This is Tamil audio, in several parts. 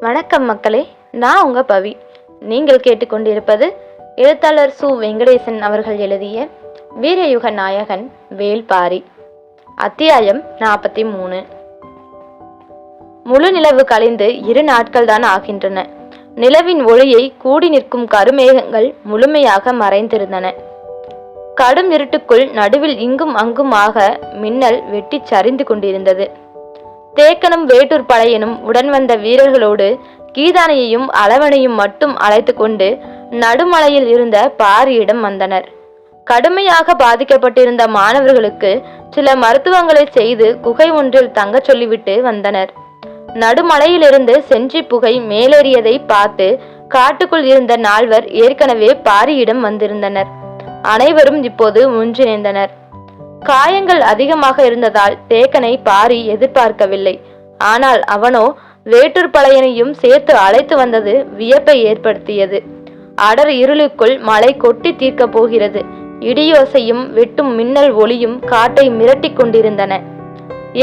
வணக்கம் மக்களே, நான் உங்க பவி. நீங்கள் கேட்டுக்கொண்டிருப்பது எழுத்தாளர் சு. வெங்கடேசன் அவர்கள் எழுதிய வீரயுக நாயகன் வேள்பாரி. அத்தியாயம் 43. முழு நிலவு கலைந்து 2 நாட்கள் தான் ஆகின்றன. நிலவின் ஒளியை கூடி நிற்கும் கருமேகங்கள் முழுமையாக மறைந்திருந்தன. கடும் இருட்டுக்குள் நடுவில் இங்கும் அங்குமாக மின்னல் வெட்டி சரிந்து கொண்டிருந்தது. தேக்கனும் வேட்டூர் பழையனும் உடன் வந்த வீரர்களோடு கீதானையையும் அளவனையும் மட்டும் அழைத்து கொண்டு நடுமலையில் இருந்த பாரியிடம் வந்தனர். கடுமையாக பாதிக்கப்பட்டிருந்த மாணவர்களுக்கு சில மருத்துவங்களை செய்து குகை ஒன்றில் தங்க சொல்லிவிட்டு வந்தனர். நடுமலையிலிருந்து சென்றி புகை மேலேறியதை பார்த்து காட்டுக்குள் இருந்த 4 ஏற்கனவே பாரியிடம் வந்திருந்தனர். அனைவரும் இப்போது ஒன்றிணைந்தனர். காயங்கள் அதிகமாக இருந்ததால் தேக்கனை பாரி எதிர்பார்க்கவில்லை. ஆனால் அவனோ வேட்டூர் பழையனையும் சேர்த்து அழைத்து வந்தது வியப்பை ஏற்படுத்தியது. அடர் இருளுக்குள் மழை கொட்டி தீர்க்கப் போகிறது. இடியோசையும் வெட்டும் மின்னல் ஒளியும் காட்டை மிரட்டி கொண்டிருந்தன.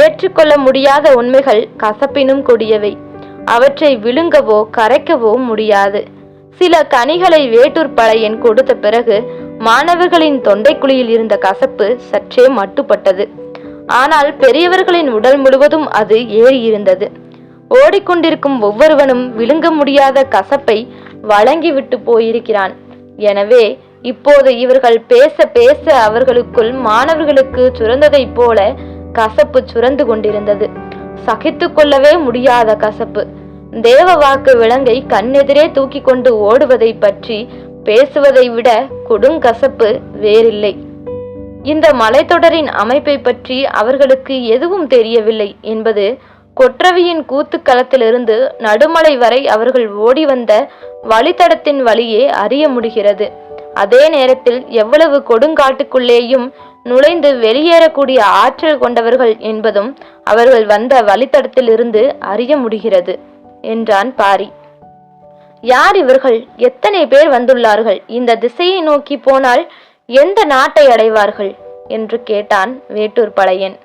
ஏற்றுக்கொள்ள முடியாத உண்மைகள் கசப்பினும் கொடியவை. அவற்றை விழுங்கவோ கரைக்கவோ முடியாது. சில கனிகளை வேட்டூர் பழையன் கொடுத்த பிறகு மாணவர்களின் தொண்டைக்குழியில் இருந்த கசப்பு சற்றே மட்டுப்பட்டது. ஆனால் பெரியவர்களின் உடல் முழுவதும் அது ஏறியிருந்தது. ஓடிக்கொண்டிருக்கும் ஒவ்வொருவனும் விழுங்க முடியாத கசப்பை வழங்கிவிட்டு போயிருக்கிறான். எனவே இப்போது இவர்கள் பேச பேச அவர்களுக்குள் மாணவர்களுக்கு சுரந்ததைப் போல கசப்பு சுரந்து கொண்டிருந்தது. சகித்து கொள்ளவே முடியாத கசப்பு. தேவ வாக்கு விலங்கை கண்ணெதிரே தூக்கி கொண்டு ஓடுவதை பற்றி பேசுவதை விட கொடுங்கசப்பு வேறில்லை. இந்த மலைத்தொடரின் அமைப்பை பற்றி அவர்களுக்கு எதுவும் தெரியவில்லை என்பது கொற்றவியின் கூத்துக்களத்திலிருந்து நடுமலை வரை அவர்கள் ஓடி வந்த வழித்தடத்தின் வழியே அறிய முடிகிறது. அதே நேரத்தில் எவ்வளவு கொடுங்காட்டுக்குள்ளேயும் நுழைந்து வெளியேறக்கூடிய ஆற்றல் கொண்டவர்கள் என்பதும் அவர்கள் வந்த வழித்தடத்திலிருந்து அறிய முடிகிறது என்றான் பாரி. யார் இவர்கள்? எத்தனை பேர் வந்துள்ளார்கள்? இந்த திசையை நோக்கி போனால் எந்த நாட்டை அடைவார்கள் என்று கேட்டான் வேட்டூர் பழையன்.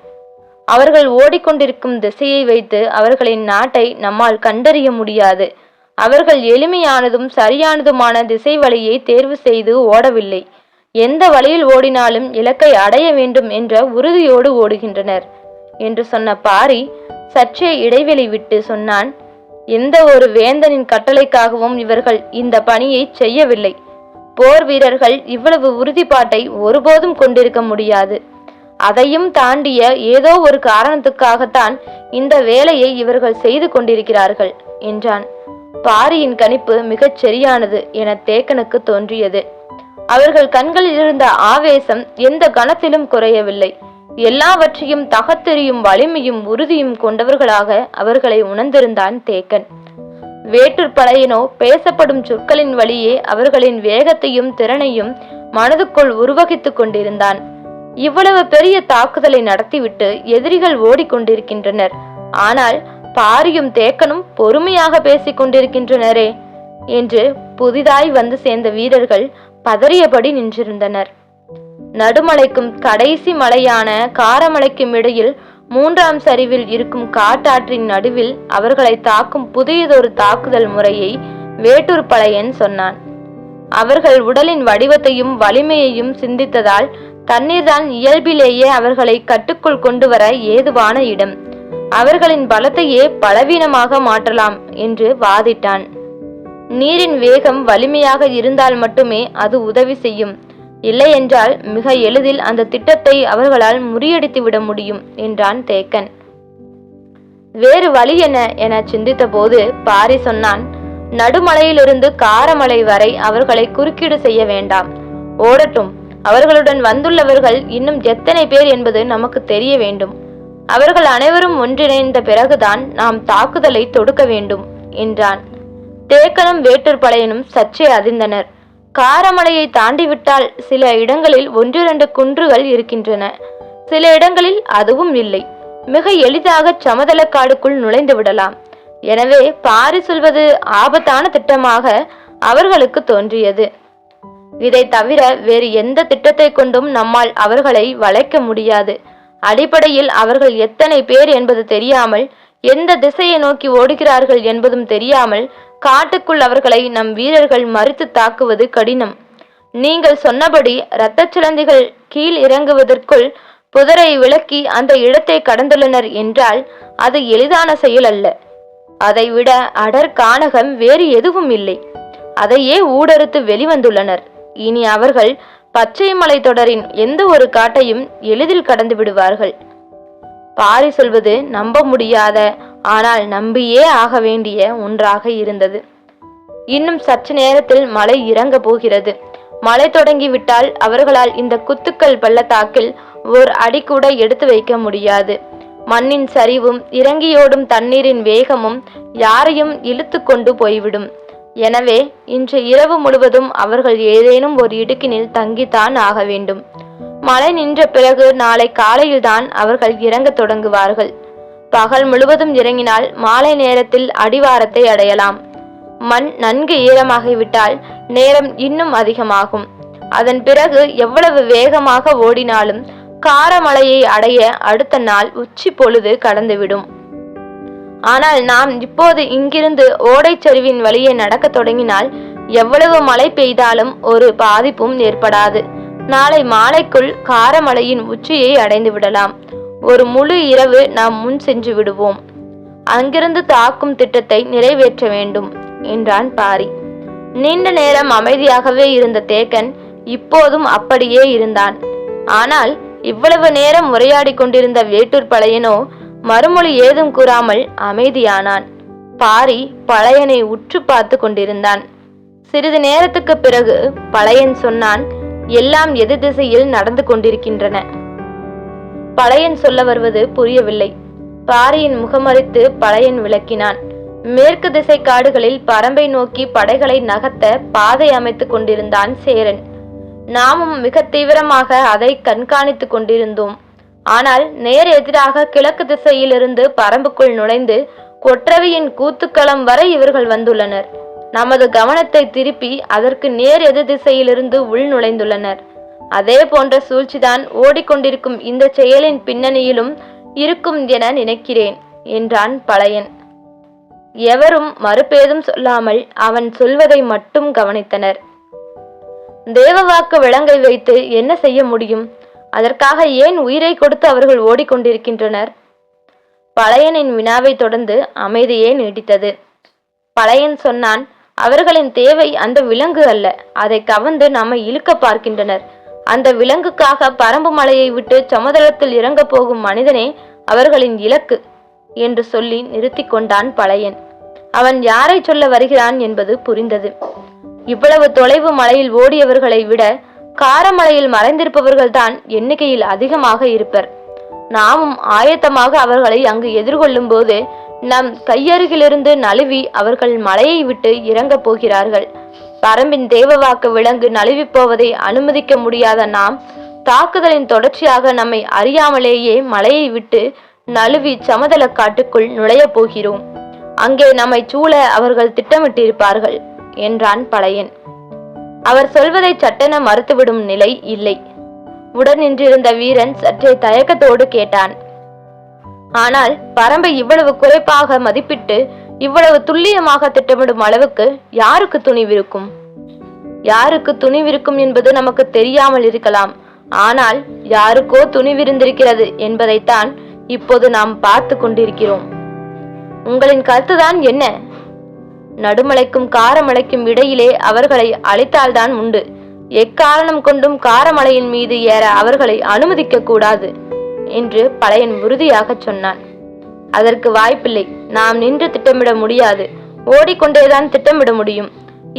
அவர்கள் ஓடிக்கொண்டிருக்கும் திசையை வைத்து அவர்களின் நாட்டை நம்மால் கண்டறிய முடியாது. அவர்கள் எளிமையானதும் சரியானதுமான திசை வழியை தேர்வு செய்து ஓடவில்லை. எந்த வழியில் ஓடினாலும் இலக்கை அடைய வேண்டும் என்ற உறுதியோடு ஓடுகின்றனர் என்று சொன்ன பாரி சற்றே இடைவெளி விட்டு சொன்னான். எந்த ஒரு வேந்தனின் கட்டளைக்காகவும் இவர்கள் இந்த பணியை செய்யவில்லை. போர் வீரர்கள் இவ்வளவு உறுதிப்பாட்டை ஒருபோதும் கொண்டிருக்க முடியாது. அதையும் தாண்டிய ஏதோ ஒரு காரணத்துக்காகத்தான் இந்த வேலையை இவர்கள் செய்து கொண்டிருக்கிறார்கள் என்றான். பாரியின் கணிப்பு மிகச் சரியானது என தேக்கனுக்கு தோன்றியது. அவர்கள் கண்களில் இருந்த ஆவேசம் எந்த கணத்திலும் குறையவில்லை. எல்லாவற்றையும் தகத்தெறியும் வலிமையும் உறுதியும் கொண்டவர்களாக அவர்களை உணர்ந்திருந்தான் தேக்கன். வேட்டூர் பழையனோ பேசப்படும் சொற்களின் வழியே அவர்களின் வேகத்தையும் திறனையும் மனதுக்குள் உருவகித்து கொண்டிருந்தான். இவ்வளவு பெரிய தாக்குதலை நடத்திவிட்டு எதிரிகள் ஓடிக்கொண்டிருக்கின்றனர். ஆனால் பாரியும் தேக்கனும் பொறுமையாக பேசிக் கொண்டிருக்கின்றனரே என்று புதிதாய் வந்து சேர்ந்த வீரர்கள் பதறியபடி நின்றிருந்தனர். நடுமலைக்கும் கடைசி மலையான காரமலைக்கும் இடையில் 3ஆம் சரிவில் இருக்கும் காட்டாற்றின் நடுவில் அவர்களை தாக்கும் புதியதொரு தாக்குதல் முறையை வேட்டூர் பழையன் சொன்னான். அவர்கள் உடலின் வடிவத்தையும் வலிமையையும் சிந்தித்ததால் தண்ணீர்தான் இயல்பிலேயே அவர்களை கட்டுக்குள் கொண்டு வர ஏதுவான இடம். அவர்களின் பலத்தையே பலவீனமாக மாற்றலாம் என்று வாதிட்டான். நீரின் வேகம் வலிமையாக இருந்தால் மட்டுமே அது உதவி செய்யும். இல்லையென்றால் மிக எளிதில் அந்த திட்டத்தை அவர்களால் முறியடித்து விட முடியும் என்றான் தேக்கன். வேறு வழி என்ன என சிந்தித்த போது பாரி சொன்னான். நடுமலையிலிருந்து காரமலை வரை அவர்களை குறுக்கீடு செய்ய வேண்டாம். ஓடட்டும். அவர்களுடன் வந்துள்ளவர்கள் இன்னும் எத்தனை பேர் என்பது நமக்கு தெரிய வேண்டும். அவர்கள் அனைவரும் ஒன்றிணைந்த பிறகுதான் நாம் தாக்குதலை தொடுக்க வேண்டும் என்றான். தேக்கனும் வேட்டூர் பழையனும் சற்றே அதிர்ந்தனர். காரமலையை தாண்டிவிட்டால் சில இடங்களில் 1-2 குன்றுகள் இருக்கின்றன. சில இடங்களில் அதுவும் இல்லை. மிக எளிதாக சமதளக்காடுக்குள் நுழைந்து விடலாம். எனவே பாரி சொல்வது ஆபத்தான திட்டமாக அவர்களுக்கு தோன்றியது. இதை தவிர வேறு எந்த திட்டத்தை கொண்டும் நம்மால் அவர்களை வளைக்க முடியாது. அடிப்படையில் அவர்கள் எத்தனை பேர் என்பது தெரியாமல் எந்த திசையை நோக்கி ஓடுகிறார்கள் என்பதும் தெரியாமல் காட்டுக்குள் அவர்களை நம் வீரர்கள் மறித்து தாக்குவது கடினம். நீங்கள் சொன்னபடி இரத்த சிலந்திகள் கீழ் இறங்குவதற்குள் புதரை விலக்கி அந்த இடத்தை கடந்துள்ளனர் என்றால் அது எளிதான செயல் அல்ல. அதைவிட அடர் கானகம் வேறு எதுவும் இல்லை. அதையே ஊடறுத்து வெளிவந்துள்ளனர். இனி அவர்கள் பச்சை மலை தொடரின் எந்த ஒரு காட்டையும் எளிதில் கடந்து விடுவார்கள். பாரி சொல்வது நம்ப முடியாத, ஆனால் நம்பியே ஆக வேண்டிய ஒன்றாக இருந்தது. இன்னும் சற்று நேரத்தில் மழை இறங்க போகிறது. மழை தொடங்கிவிட்டால் அவர்களால் இந்த குத்துக்கள் பள்ளத்தாக்கில் ஓர் அடி கூட எடுத்து வைக்க முடியாது. மண்ணின் சரிவும் இறங்கியோடும் தண்ணீரின் வேகமும் யாரையும் இழுத்து கொண்டு போய்விடும். எனவே இன்று இரவு முழுவதும் அவர்கள் ஏதேனும் ஒரு இடுக்கினில் தங்கித்தான் ஆக வேண்டும். மழை நின்ற பிறகு நாளை காலையில்தான் அவர்கள் இறங்க தொடங்குவார்கள். பகல் முழுவதும் இறங்கினால் மாலை நேரத்தில் அடிவாரத்தை அடையலாம். மண் நன்கு ஈரமாகிவிட்டால் நேரம் இன்னும் அதிகமாகும். அதன் பிறகு எவ்வளவு வேகமாக ஓடினாலும் காரமலையை அடைய அடுத்த நாள் உச்சி பொழுது கடந்துவிடும். ஆனால் நாம் இப்போது இங்கிருந்து ஓடைச்சரிவின் வழியே நடக்க தொடங்கினால் எவ்வளவு மழை பெய்தாலும் ஒரு பாதிப்பும் ஏற்படாது. நாளை மாலைக்குள் காரமலையின் உச்சியை அடைந்து விடலாம். ஒரு முழு இரவு நாம் முன் சென்று விடுவோம். அங்கிருந்து தாக்கும் திட்டத்தை நிறைவேற்ற வேண்டும் என்றான் பாரி. நீண்ட நேரம் அமைதியாகவே இருந்த தேக்கன் இப்போதும் அப்படியே இருந்தான். ஆனால் இவ்வளவு நேரம் உரையாடி கொண்டிருந்த வேட்டூர் பழையனோ மறுமொழி ஏதும் கூறாமல் அமைதியானான். பாரி பழையனை உற்று பார்த்து கொண்டிருந்தான். சிறிது நேரத்துக்கு பிறகு பழையன் சொன்னான், எல்லாம் எதிர் திசையில் நடந்து கொண்டிருக்கின்றன. பழையன் சொல்ல வருவது புரியவில்லை. பாரியின் முகமறித்து பழையன் விளக்கினான். மேற்கு திசை காடுகளில் பரம்பை நோக்கி படைகளை நகர்த்த பாதை அமைத்து கொண்டிருந்தான் சேரன். நாமும் மிக தீவிரமாக அதை கண்காணித்து கொண்டிருந்தோம். ஆனால் நேர் எதிராக கிழக்கு திசையிலிருந்து பரம்புக்குள் நுழைந்து கொற்றவையின் கூத்துக்களம் வரை இவர்கள் வந்துள்ளனர். நமது கவனத்தை திருப்பி அதற்கு நேர் எதிர் திசையிலிருந்து உள் நுழைந்துள்ளனர். அதே போன்ற சூழ்ச்சிதான் ஓடிக்கொண்டிருக்கும் இந்த செயலின் பின்னணியிலும் இருக்கும் என நினைக்கிறேன் என்றான் பழையன். எவரும் மறுபேதும் சொல்லாமல் அவன் சொல்வதை மட்டும் கவனித்தனர். தேவவாக்கு விலங்கை வைத்து என்ன செய்ய முடியும்? அதற்காக ஏன் உயிரை கொடுத்து அவர்கள் ஓடிக்கொண்டிருக்கின்றனர்? பழையனின் வினாவை தொடர்ந்து அமைதியே நீடித்தது. பழையன் சொன்னான், அவர்களின் தேவை அந்த விலங்கு அல்ல, அதை கவர்ந்து நம்மை இழுக்க பார்க்கின்றனர். அந்த விலங்குக்காக பரம்பு மலையை விட்டு சமுதரத்தில் இறங்க போகும் மனிதனே அவர்களின் இலக்கு என்று சொல்லி நிறுத்தி கொண்டான் பழையன். அவன் யாரை சொல்ல வருகிறான் என்பது புரிந்தது. இவ்வளவு தொலைவு மலையில் ஓடியவர்களை விட காரமலையில் மறைந்திருப்பவர்கள்தான் எண்ணிக்கையில் அதிகமாக இருப்பர். நாமும் ஆயத்தமாக அவர்களை அங்கு எதிர்கொள்ளும் போது நம் கையருகிலிருந்து நழுவி அவர்கள் மலையை விட்டு இறங்கப் போகிறார்கள். பரம்பின் தேவவாக்கு விலங்கு நழுவி போவதை அனுமதிக்க முடியாத நாம் தாக்குதலின் தொடர்ச்சியாக நம்மை அறியாமலேயே மலையை விட்டு நழுவி சமதள காட்டுக்குள் நுழைய போகிறோம். அங்கே நம்மை சூழ அவர்கள் திட்டமிட்டிருப்பார்கள் என்றான் பழையன். அவர் சொல்வதை சட்டென மறுத்துவிடும் நிலை இல்லை. உடன் நின்றிருந்த வீரன் சற்றே தயக்கத்தோடு கேட்டான், ஆனால் பரம்பை இவ்வளவு குறைப்பாக மதிப்பிட்டு இவ்வளவு துல்லியமாக திட்டமிடும் அளவுக்கு யாருக்கு துணிவிருக்கும்? யாருக்கு துணிவிருக்கும் என்பது நமக்கு தெரியாமல் இருக்கலாம். ஆனால் யாருக்கோ துணிவிருந்திருக்கிறது என்பதைத்தான் இப்போது நாம் பார்த்து கொண்டிருக்கிறோம். உங்களின் கருத்துதான் என்ன? நடுமலைக்கும் காரமலைக்கும் இடையிலே அவர்களை அழைத்தால்தான் உண்டு. எக்காரணம் கொண்டும் காரமலையின் மீது ஏற அவர்களை அனுமதிக்க கூடாது என்று பழையன் உறுதியாக சொன்னான். அதற்கு வாய்ப்பில்லை. நாம் நின்று திட்டமிட முடியாது. ஓடிக்கொண்டேதான் திட்டமிட முடியும்.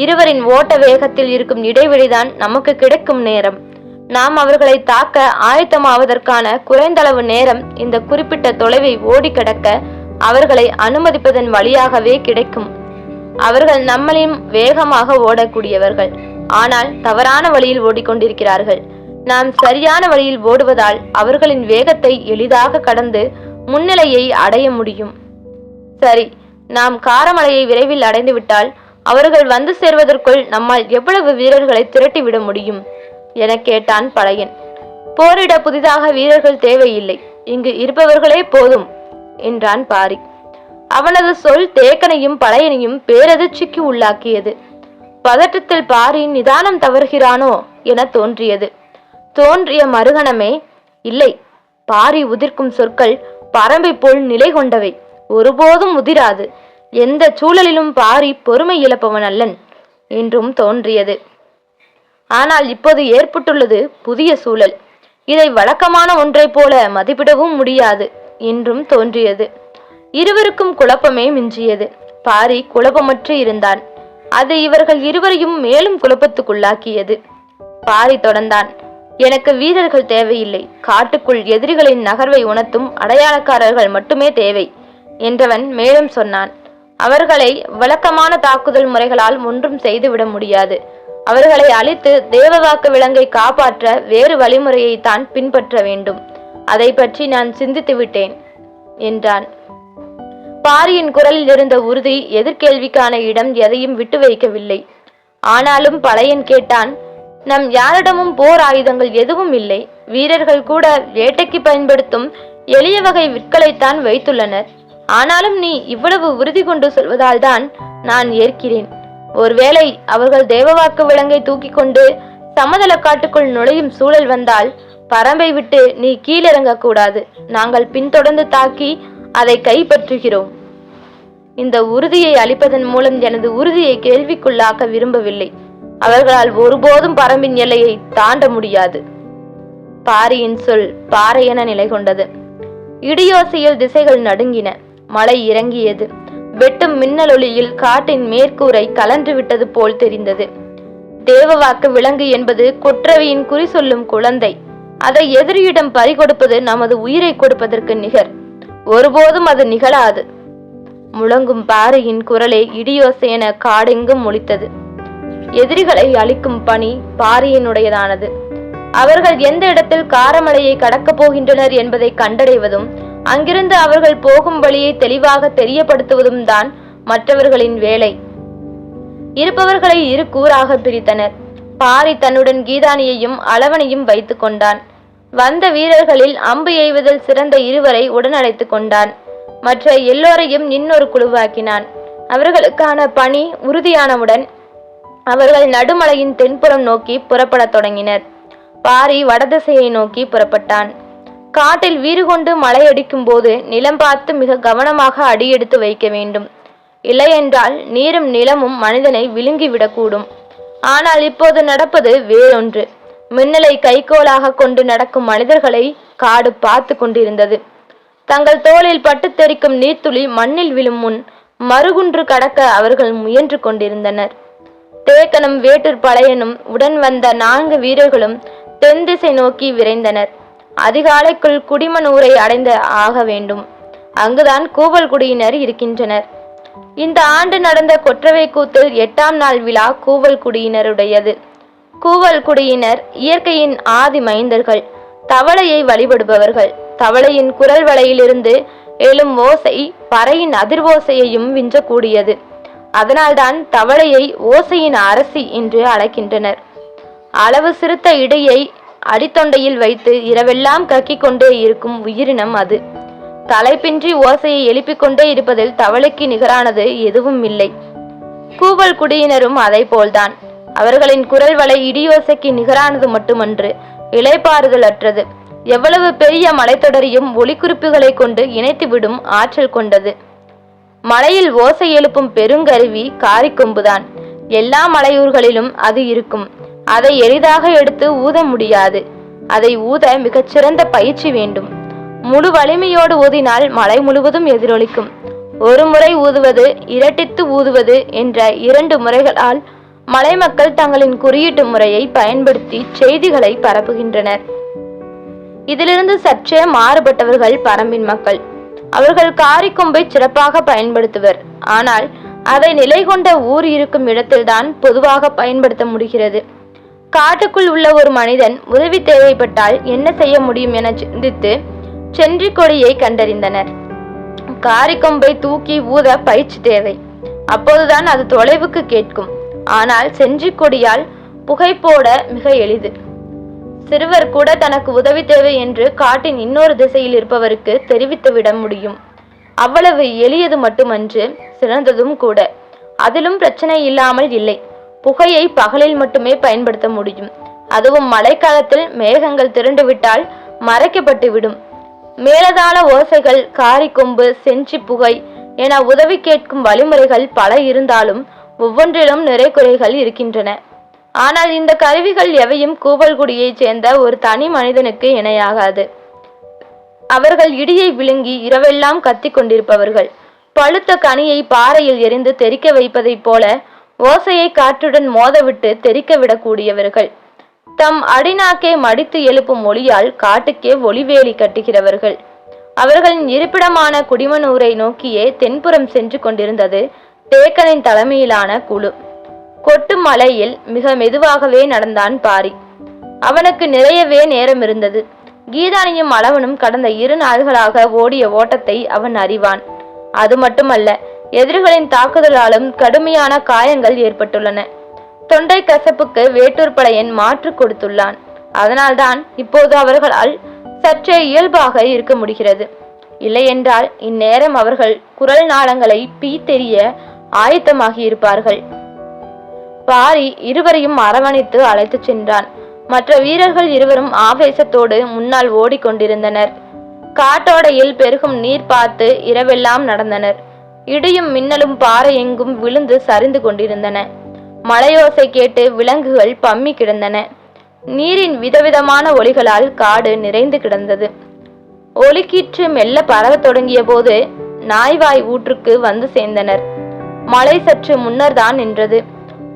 இருவரின் ஓட்ட வேகத்தில் இருக்கும் இடைவெளிதான் நமக்கு கிடைக்கும் நேரம். நாம் அவர்களை தாக்க ஆயத்தமாவதற்கான குறைந்தளவு நேரம் இந்த குறிப்பிட்ட தொலைவை ஓடி கடக்க அவர்களை அனுமதிப்பதன் வழியாகவே கிடைக்கும். அவர்கள் நம்மளையும் வேகமாக ஓடக்கூடியவர்கள், ஆனால் தவறான வழியில் ஓடிக்கொண்டிருக்கிறார்கள். நாம் சரியான வழியில் ஓடுவதால் அவர்களின் வேகத்தை எளிதாக கடந்து முன்னிலையை அடைய முடியும். சரி, நாம் காரமலையை விரைவில் அடைந்துவிட்டால் அவர்கள் வந்து சேர்வதற்குள் நம்மால் எவ்வளவு வீரர்களை திரட்டிவிட முடியும் என கேட்டான் பழையன். போரிட புதிதாக வீரர்கள் தேவையில்லை, இங்கு இருப்பவர்களே போதும் என்றான் பாரி. அவனது சொல் தேக்கனையும் பழையனையும் பேரதிர்ச்சிக்கு உள்ளாக்கியது. பதட்டத்தில் பாரி நிதானம் தவறுகிறானோ என தோன்றிய மறுகணமே, இல்லை, பாரி உதிர்க்கும் சொற்கள் பரம்பை போல் நிலை கொண்டவை, ஒருபோதும் உதிராது. எந்த சூழலிலும் பாரி பொறுமை இழப்பவன் அல்லன் என்றும் தோன்றியது. ஆனால் இப்போது ஏற்பட்டுள்ளது புதிய சூழல். இதை வழக்கமான ஒன்றை போல மதிப்பிடவும் முடியாது என்றும் தோன்றியது. இருவருக்கும் குழப்பமே மிஞ்சியது. பாரி குழப்பமற்று இருந்தான். அது இவர்கள் இருவரையும் மேலும் குழப்பத்துக்குள்ளாக்கியது. பாரி தொடர்ந்தான். எனக்கு வீரர்கள் தேவையில்லை, காட்டுக்குள் எதிரிகளின் நகர்வை உணர்த்தும் அடையாளக்காரர்கள் மட்டுமே தேவை என்றவன் மேலும் சொன்னான். அவர்களை வழக்கமான தாக்குதல் முறைகளால் ஒன்றும் செய்துவிட முடியாது. அவர்களை அழித்து தேவவாக்கு விலங்கை காப்பாற்ற வேறு வழிமுறையை தான் பின்பற்ற வேண்டும். அதை பற்றி நான் சிந்தித்து விட்டேன் என்றான். பாரியின் குரலில் இருந்த உறுதி எதிர்கேள்விக்கான இடம் எதையும் விட்டு வைக்கவில்லை. ஆனாலும் பழையன் கேட்டான். நம் யாரிடமும் போர் ஆயுதங்கள் எதுவும் இல்லை. வீரர்கள் கூட வேட்டைக்கு பயன்படுத்தும் எளிய வகை விற்களைத்தான் வைத்துள்ளனர். ஆனாலும் நீ இவ்வளவு உறுதி கொண்டு சொல்வதால் தான் நான் ஏற்கிறேன். ஒருவேளை அவர்கள் தேவவாக்கு விலங்கை தூக்கி கொண்டு சமதள காட்டுக்குள் நுழையும் சூழல் வந்தால் பரம்பை விட்டு நீ கீழிறங்க கூடாது. நாங்கள் பின்தொடர்ந்து தாக்கி அதை கைப்பற்றுகிறோம். இந்த உறுதியை அளிப்பதன் மூலம் எனது உறுதியை கேள்விக்குள்ளாக்க விரும்பவில்லை. அவர்களால் ஒருபோதும் பரம்பின் எல்லையை தாண்ட முடியாது. பாரியின் சொல் பாறையென நிலை கொண்டது. இடியோசையில் திசைகள் நடுங்கின. மழை இறங்கியது. வெட்டும் மின்னலொளியில் காட்டின் மேற்கூரை கலன்று விட்டது போல் தெரிந்தது. தேவவாக்கு விலங்கு என்பது கொற்றவையின் குறி சொல்லும் குழந்தை. அதை எதிரியிடம் பறிகொடுப்பது நமது உயிரை கொடுப்பதற்கு நிகர். ஒருபோதும் அது நிகழாது. முழங்கும் பாறையின் குரலே இடியோசையென காடெங்கும் ஒலித்தது. எதிரிகளை அழிக்கும் பணி பாரியினுடையதானது. அவர்கள் எந்த இடத்தில் காரமலையை கடக்கப் போகின்றனர் என்பதை கண்டடைவதும் அங்கிருந்து அவர்கள் போகும் வழியை தெளிவாக தெரியப்படுத்துவதும் தான் மற்றவர்களின் வேலை. இருப்பவர்களை இரு கூறாக பிரித்தனர். பாரி தன்னுடன் கீதானியையும் அளவனையும் வைத்து கொண்டான். வந்த வீரர்களில் அம்பு எய்வதில் சிறந்த இருவரை உடன் அழைத்து கொண்டான். மற்ற எல்லோரையும் இன்னொரு குழுவாக்கினான். அவர்களுக்கான பணி உறுதியானவுடன் அவர்கள் நடுமலையின் தென்புறம் நோக்கி புறப்படத் தொடங்கினர். பாரி வடதிசையை நோக்கி புறப்பட்டான். காட்டில் வீறு கொண்டு மழையடிக்கும் போது நிலம் பார்த்து மிக கவனமாக அடியெடுத்து வைக்க வேண்டும். இல்லையென்றால் நீரும் நிலமும் மனிதனை விழுங்கிவிடக்கூடும். ஆனால் இப்போது நடப்பது வேறொன்று. மின்னலை கைகோலாக கொண்டு நடக்கும் மனிதர்களை காடு பார்த்து கொண்டிருந்தது. தங்கள் தோளில் பட்டு தெரிக்கும் நீர்த்துளி மண்ணில் விழும் முன் மறுகுன்று கடக்க அவர்கள் முயன்று கொண்டிருந்தனர். தேக்கனும் வேட்டூர் பழையனும் உடன் வந்த 4 வீரர்களும் தென் திசை நோக்கி விரைந்தனர். அதிகாலைக்குள் குடிமனூரை அடைந்து ஆக வேண்டும். அங்குதான் கூவல் குடியினர் இருக்கின்றனர். இந்த ஆண்டு நடந்த கொற்றவை கூத்தில் 8ஆம் நாள் விழா கூவல் குடியினருடையது. கூவல் குடியினர் இயற்கையின் ஆதி மைந்தர்கள். தவளையை வழிபடுபவர்கள். தவளையின் குரல் வளையிலிருந்து எழும் ஓசை பறையின் அதிர்வோசையையும் விஞ்சக்கூடியது. அதனால்தான் தவளையை ஓசையின் அரசி என்று அழைக்கின்றனர். அளவு சிறுத்த இடையை அடித்தொண்டையில் வைத்து இரவெல்லாம் கக்கிக் கொண்டே இருக்கும் உயிரினம் அது. தலைப்பின்றி ஓசையை எழுப்பிக் கொண்டே இருப்பதில் தவளைக்கு நிகரானது எதுவும் இல்லை. கூவல் குடியினரும் அதை போல்தான். அவர்களின் குரல் வளை இடியோசைக்கு நிகரானது மட்டுமன்று, இளைப்பாறுதல் அற்றது. எவ்வளவு பெரிய மலைத்தொடரையும் ஒலிக்குறிப்புகளை கொண்டு இணைத்துவிடும் ஆற்றல் கொண்டது. மலையில் ஓசை எழுப்பும் பெருங்கருவி காரிக்கொம்புதான். எல்லா மலையூர்களிலும் அது இருக்கும். அதை எளிதாக எடுத்து ஊத முடியாது. அதை ஊத மிகச்சிறந்த பயிற்சி வேண்டும். முழு வலிமையோடு ஊதினால் மலை முழுவதும் எதிரொலிக்கும். ஒரு முறை ஊதுவது, இரட்டித்து ஊதுவது என்ற 2 முறைகளால் மலை மக்கள் தங்களின் குறியீட்டு முறையை பயன்படுத்தி செய்திகளை பரப்புகின்றனர். இதிலிருந்து சற்றே மாறுபட்டவர்கள் பரம்பின் மக்கள். அவர்கள் காரிக்கொம்பை சிறப்பாக பயன்படுத்துவர். ஆனால் அதை நிலை கொண்ட ஊர் இருக்கும் இடத்தில்தான் பொதுவாக பயன்படுத்த முடிகிறது. காட்டுக்குள் உள்ள ஒரு மனிதன் உதவி தேவைப்பட்டால் என்ன செய்ய முடியும் என சிந்தித்து சென்றி கொடியை கண்டறிந்தனர். காரிக்கொம்பை தூக்கி ஊத பயிற்சி தேவை. அப்போதுதான் அது தொலைவுக்கு கேட்கும். ஆனால் சென்றி கொடியால் புகை போட மிக எளிது. சிறுவர் கூட தனக்கு உதவி தேவை என்று காட்டின் இன்னொரு திசையில் இருப்பவருக்கு தெரிவித்துவிட முடியும். அவ்வளவு எளியது மட்டுமன்று, சிறந்ததும் கூட. அதிலும் பிரச்சனை இல்லாமல் இல்லை. புகையை பகலில் மட்டுமே பயன்படுத்த முடியும். அதுவும் மழைக்காலத்தில் மேகங்கள் திரண்டுவிட்டால் மறைக்கப்பட்டு விடும். மேலதாள ஓசைகள், காரிக்கொம்பு, செஞ்சி புகை என உதவி கேட்கும் வழிமுறைகள் பல இருந்தாலும் ஒவ்வொன்றிலும் நிறை குறைகள் இருக்கின்றன. ஆனால் இந்த கருவிகள் எவையும் கூவல்குடியைச் சேர்ந்த ஒரு தனி மனிதனுக்கு இணையாகாது. அவர்கள் இடியை விழுங்கி இரவெல்லாம் கத்திக் கொண்டிருப்பவர்கள். பழுத்த கனியை பாறையில் எரிந்து தெறிக்க வைப்பதைப் போல ஓசையை காற்றுடன் மோதவிட்டு தெறிக்க விடக்கூடியவர்கள். தம் அடிநாக்கை மடித்து எழுப்பும் ஒளியால் காட்டுக்கே ஒளிவேலி கட்டுகிறவர்கள். அவர்களின் இருப்பிடமான குடிமனூரை நோக்கியே தென்புறம் சென்று கொண்டிருந்தது தேக்கனின் தலைமையிலான குழு. கொட்டு மலையில் மிக மெதுவாகவே நடந்தான் பாரி. அவனுக்கு நிறையவே நேரம் இருந்தது. கீதானியும் அளவனும் கடந்த 2 நாள்களாக ஓடிய ஓட்டத்தை அவன் அறிவான். அது மட்டுமல்ல, எதிரிகளின் தாக்குதலாலும் கடுமையான காயங்கள் ஏற்பட்டுள்ளன. தொண்டை கசப்புக்கு வேட்டூர் படையன் மாற்று கொடுத்துள்ளான். அதனால்தான் இப்போது அவர்களால் சற்றே இயல்பாக இருக்க முடிகிறது. இல்லையென்றால் இந்நேரம் அவர்கள் குரல் நாளங்களை பீத்தெறிய ஆயத்தமாகி இருப்பார்கள். பாரி இருவரையும் அரவணைத்து அழைத்து சென்றான். மற்ற வீரர்கள் இருவரும் ஆவேசத்தோடு முன்னால் ஓடிக்கொண்டிருந்தனர். காட்டோடையில் பெருகும் நீர் பார்த்து இரவெல்லாம் நடந்தனர். இடியும் மின்னலும் பாறை எங்கும் விழுந்து சரிந்து கொண்டிருந்தன. மலையோசை கேட்டு விலங்குகள் பம்மி கிடந்தன. நீரின் விதவிதமான ஒலிகளால் காடு நிறைந்து கிடந்தது. ஒலிக்கீற்று மெல்ல பரவத் தொடங்கிய போது நாய்வாய் ஊற்றுக்கு வந்து சேர்ந்தனர். மழை சற்று முன்னர்தான் நின்றது.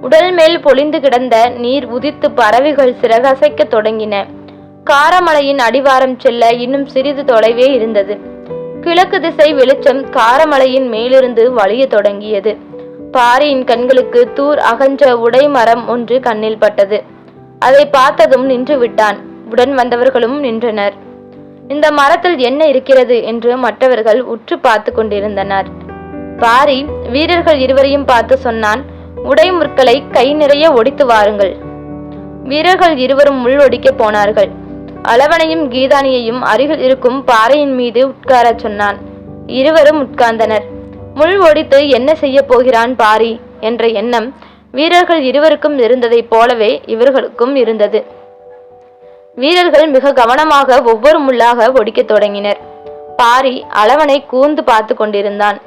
உடல் மேல் பொழிந்து கிடந்த நீர் உதித்து பறவைகள் சிறகசைக்க தொடங்கின. காரமலையின் அடிவாரம் செல்ல இன்னும் சிறிது தொலைவே இருந்தது. கிழக்கு திசை வெளிச்சம் காரமலையின் மேலிருந்து வழிய தொடங்கியது. பாரியின் கண்களுக்கு தூர் அகன்ற உடை மரம் ஒன்று கண்ணில் பட்டது. அதை பார்த்ததும் நின்று விட்டான். உடன் வந்தவர்களும் நின்றனர். இந்த மரத்தில் என்ன இருக்கிறது என்று மற்றவர்கள் உற்று பார்த்து கொண்டிருந்தனர். பாரி வீரர்கள் இருவரையும் பார்த்து சொன்னான், உடை முற்களை கை நிறைய ஒடித்து வாருங்கள். வீரர்கள் இருவரும் முள் ஒடிக்க போனார்கள். அளவனையும் கீதானியையும் அருகில் இருக்கும் பாறையின் மீது உட்கார சொன்னான். இருவரும் உட்கார்ந்தனர். முள் ஒடித்து என்ன செய்ய போகிறான் பாரி என்ற எண்ணம் வீரர்கள் இருவருக்கும் இருந்ததைப் போலவே இவர்களுக்கும் இருந்தது. வீரர்கள் மிக கவனமாக ஒவ்வொரு முள்ளாக ஒடிக்க தொடங்கினர். பாரி அளவனை கூர்ந்து பார்த்து கொண்டிருந்தான்.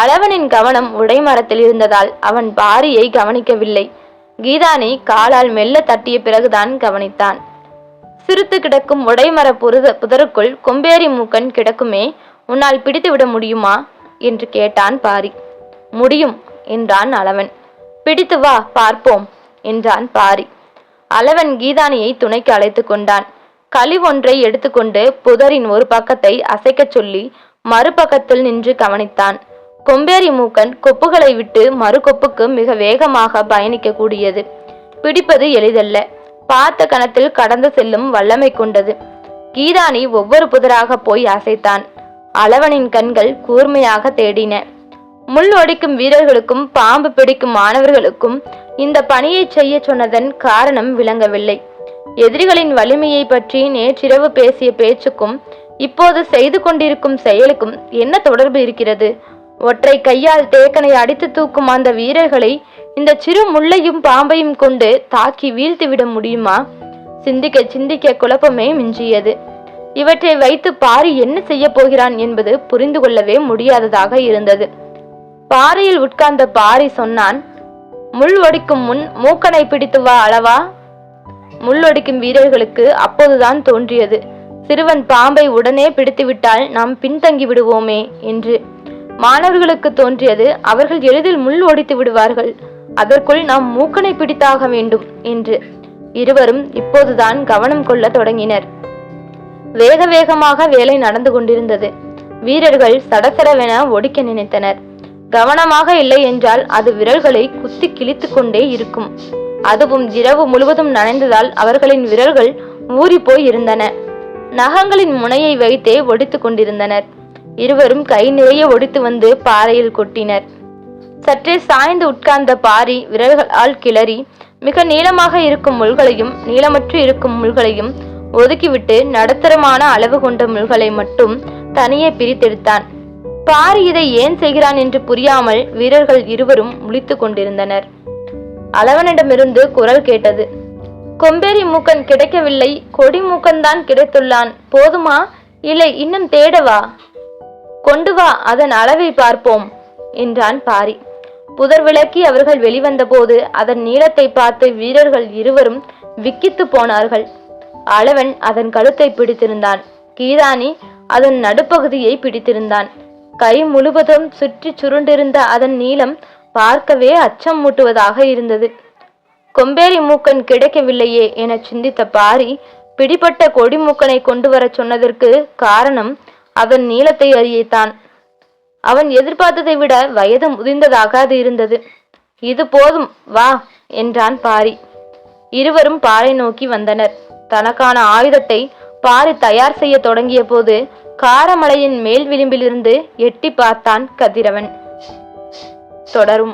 அளவனின் கவனம் உடைமரத்தில் இருந்ததால் அவன் பாரியை கவனிக்கவில்லை. கீதானி காலால் மெல்ல தட்டிய பிறகுதான் கவனித்தான். சிறுத்து கிடக்கும் உடைமர புதருக்குள் கொம்பேரி மூக்கன் கிடக்குமே, உன்னால் பிடித்து விட முடியுமா என்று கேட்டான் பாரி. முடியும் என்றான் அளவன். பிடித்து வா பார்ப்போம் என்றான் பாரி. அளவன் கீதானியை துணைக்கு அழைத்து கொண்டான். கழிவொன்றை எடுத்துக்கொண்டு புதரின் ஒரு பக்கத்தை அசைக்க சொல்லி மறுபக்கத்தில் நின்று கவனித்தான். கொம்பேரி மூக்கன் கொப்புகளை விட்டு மறு கொப்புக்கு மிக வேகமாக பயணிக்க கூடியது. பிடிப்பது எளிதல்ல. பார்த்த கணத்தில் கடந்து செல்லும் வல்லமை கொண்டது. கீதானி ஒவ்வொரு புதராக போய் அசைத்தான். அளவனின் கண்கள் கூர்மையாக தேடின. முள் ஒடிக்கும் வீரர்களுக்கும் பாம்பு பிடிக்கும் மாணவர்களுக்கும் இந்த பணியை செய்ய சொன்னதன் காரணம் விளங்கவில்லை. எதிரிகளின் வலிமையை பற்றி நேற்றிரவு பேசிய பேச்சுக்கும் இப்போது செய்து கொண்டிருக்கும் செயலுக்கும் என்ன தொடர்பு இருக்கிறது? ஒற்றை கையால் தேக்கனை அடித்து தூக்கும் அந்த வீரர்களை இந்த சிறு முள்ளையும் பாம்பையும் கொண்டு தாக்கி வீழ்த்திவிட முடியுமா? சிந்திக்க சிந்திக்க குழப்பமே மிஞ்சியது. இவற்றை வைத்து பாரி என்ன செய்ய போகிறான் என்பது புரிந்து கொள்ளவே முடியாததாக இருந்தது. பாறையில் உட்கார்ந்த பாரி சொன்னான், முள் ஒடிக்கும் முன் மூக்கனை பிடித்து வா அளவா. முள் ஒடிக்கும் வீரர்களுக்கு அப்போதுதான் தோன்றியது, சிறுவன் பாம்பை உடனே பிடித்துவிட்டால் நாம் பின்தங்கி விடுவோமே என்று. மாணவர்களுக்கு தோன்றியது, அவர்கள் எளிதில் முள் ஒடித்து விடுவார்கள், அதற்குள் நாம் மூக்கனை பிடித்தாக வேண்டும் என்று. இருவரும் இப்போதுதான் கவனம் கொள்ள தொடங்கினர். வேக வேகமாக வேலை நடந்து கொண்டிருந்தது. வீரர்கள் சடசடவென ஒடிக்க நினைத்தனர். கவனமாக இல்லை என்றால் அது விரல்களை குத்தி கிழித்து கொண்டே இருக்கும். அதுவும் இரவு முழுவதும் நனைந்ததால் அவர்களின் விரல்கள் ஊறி போய் இருந்தன. நகங்களின் முனையை வைத்தே ஒடித்து கொண்டிருந்தனர். இருவரும் கை நிறைய ஒடித்து வந்து பாறையில் கொட்டினர். சற்றே சாய்ந்து உட்கார்ந்த பாரி விரல்களால் கிளறி மிக நீளமாக இருக்கும் முள்களையும் நீளமற்று இருக்கும் முள்களையும் ஒதுக்கிவிட்டு நடுத்தரமான அளவு கொண்ட முள்களை மட்டும் தனியே பிரித்தெடுத்தான். பாரி இதை ஏன் செய்கிறான் என்று புரியாமல் வீரர்கள் இருவரும் முழித்து கொண்டிருந்தனர். அளவனிடமிருந்து குரல் கேட்டது. கொம்பேரி மூக்கன் கிடைக்கவில்லை, கொடி மூக்கன்தான் கிடைத்துள்ளான். போதுமா, இல்லை இன்னும் தேடவா? கொண்டு வா, அதன் அளவை பார்ப்போம் என்றான் பாரி. புதர் விளக்கி அவர்கள் வெளிவந்த போது அதன் நீளத்தை பார்த்து வீரர்கள் இருவரும் விக்கித்து போனார்கள். அளவன் அதன் கழுத்தை பிடித்திருந்தான். கீதானி அதன் நடுப்பகுதியை பிடித்திருந்தான். கை முழுவதும் சுற்றி சுருண்டிருந்த அதன் நீளம் பார்க்கவே அச்சம் மூட்டுவதாக இருந்தது. கொம்பேரி மூக்கன் கிடைக்கவில்லையே என சிந்தித்த பாரி பிடிப்பட்ட கொடி மூக்கனை கொண்டு வர சொன்னதற்கு காரணம் அதன் நீளத்தை அறியத்தான். அவன் எதிர்பார்த்ததை விட வயது முதிர்ந்ததாக அது இருந்தது. இது போதும், வா என்றான் பாரி. இருவரும் பாறை நோக்கி வந்தனர். தனக்கான ஆயுதத்தை பாரி தயார் செய்ய தொடங்கிய போது காரமலையின் மேல் விளிம்பிலிருந்து எட்டி பார்த்தான் கதிரவன். தொடரும்.